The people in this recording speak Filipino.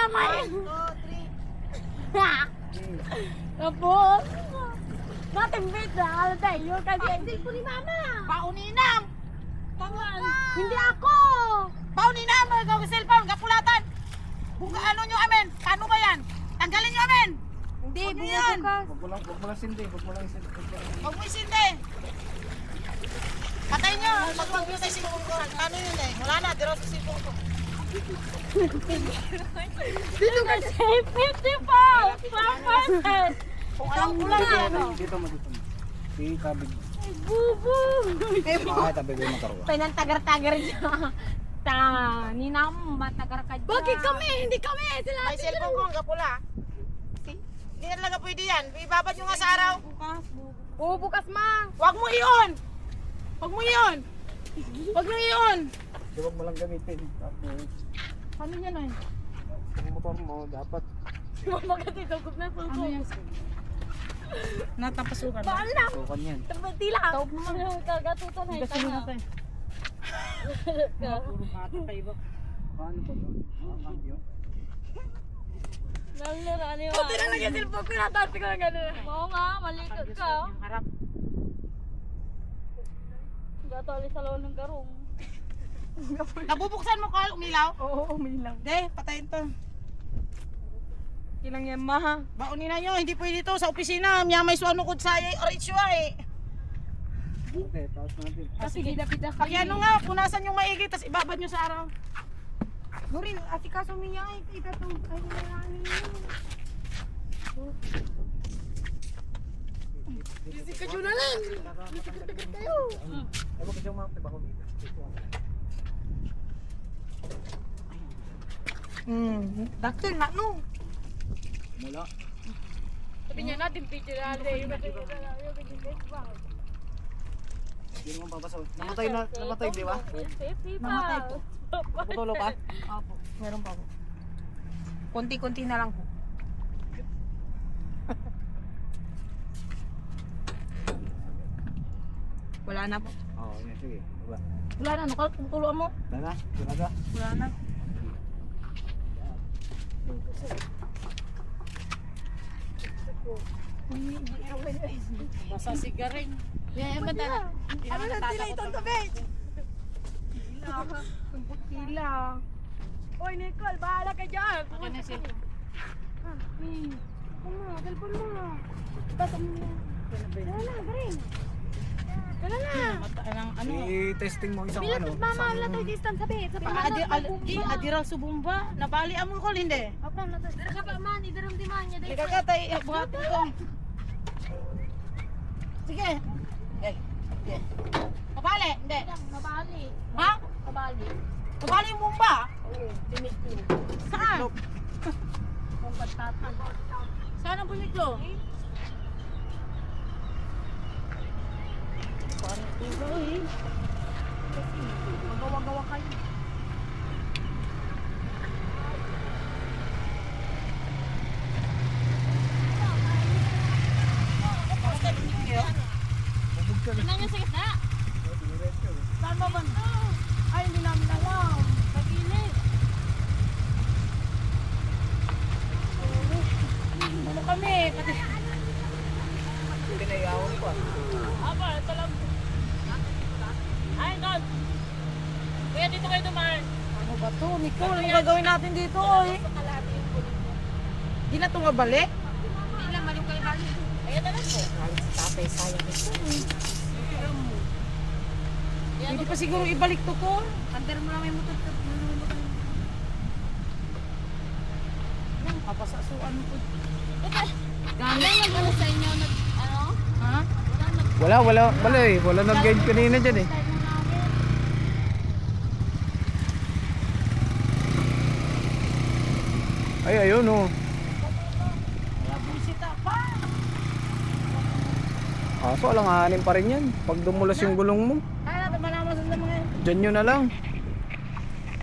naman. 1, 2, 3. Tapos, natimbit na. Ano tayo? Kasi hindi po ni Mama. Pauninam! Hindi ako. Pauninam! Gawin cellphone, kapulatan! Kung ano nyo amin, paano ba yan? Tanggalin nyo amin! Hindi, Ano yan? bukas. Huwag mo lang sindi, huwag mo lang sindi. Huwag mo isindi! Patay nyo! Pag nyo tayo sipong ko, paano yun eh? Wala na, dito sa sipong ko. Dito kasi 50 pa. Kung alam ko lang ano. Dito mo, dito mo. Si tabig mo. Bubu. Ay, tabig mo makaroon. Pinantagar-tagar niya. Ninam, matagar ka dyan. Bakit kami? Hindi kami. Sila May cellphone ko, ang kapula. Hindi na talaga pwede yan. Ibabad nyo nga sa araw. Oo, bukas ma. Huwag mo iyon! Huwag mo iyon! Huwag mo iyon! Huwag mo lang gamitin. Tapos, Paano yan eh? yung motor mo, dapat. Mamagat ito, gup na suko. Ano yan? Natapasukan. Baan lang. Sukan yan. Tabati lang. Tawag mo mga kagatutan na Kasi nyo tayo. Paano ba ito? Cambio. Buti na lang yung cellphone ko. Natati ko na gano'n. Oo nga, malikot ka. Harap. Gatali sa lawan ng garong. Nabubuksan mo, Carl? Umilaw? Oo, umilang. Hindi, patayin to. Ilang yan ma. Baunin na nyo, hindi pwede to sa opisina. May suano ko sa RHU eh. Okay, tapos natin. Kasi gidapita ka. Kaya ano nga, punasan yung maigi, tapos ibabad nyo sa araw. Nuri, asikaso niya ay kita to. Ay, nalanin nyo. Busy ka dyan na lang. Busy kayo. Ay, wag kayo mga bako dito. Daktil na no. Mula. Sabi niya natin, picture na natin. Hindi naman babasa. Namatay, di ba? Namatay po. Putulo ka? Opo, meron pa po. Konti-konti na lang po. Wala na po. Oo, yun, sige. Wala. Wala na, nukal, tutuluan mo. Wala na? Wala. Wala na. Basa sigarin. Yan, ba na? Ano na tila itong tabi? Kila. Oy, Nicole, bahala ka dyan. Ako na siya. Telepon mo. Basta mo na. Dala na, garing. Dala na. Ano? I-testing mo isang ano. Mama, wala tayo distance. Sabi Adiral subumba. Nabali amon ko, hindi. Apa na tayo. Dara ka pa man, idaram di man. Hindi ka katay, buhatin ko. Sige. Okay. Nabali, hindi. Mabali. Ha? Mabali. Nabali yung bumba? Oo, tinik mo. Saan? Kung patatan. Saan ang buliklo? Parang tulo eh. Magawa-gawa kayo. Tingnan niyo sa gitna. Saan ba ba? Ay, hindi namin alam. Pag-init. Ano kami? Pati... Pinayawan ko. Apa, ito lang. Ay, Don. Kuya, dito kayo dumaan. Ano ba to? Nicole, ano gagawin natin dito, oy? Di na ito nga balik? Hindi lang, malung kayo bali. Ayan na lang po. Tatay, sayang ito. Hindi pa siguro ibalik to ko. Under mo lang may motor. Kapasasuan ko. Gano'n nag-ano sa inyo? Ano? Ha? Wala eh. Wala nag-guide kanina dyan eh. Ay, ayun oh. Wala bumisita pa. Kaso alanganin pa rin yan. Pag dumulas yung gulong mo, Kaya natin malaman sa mga dyan yun na lang.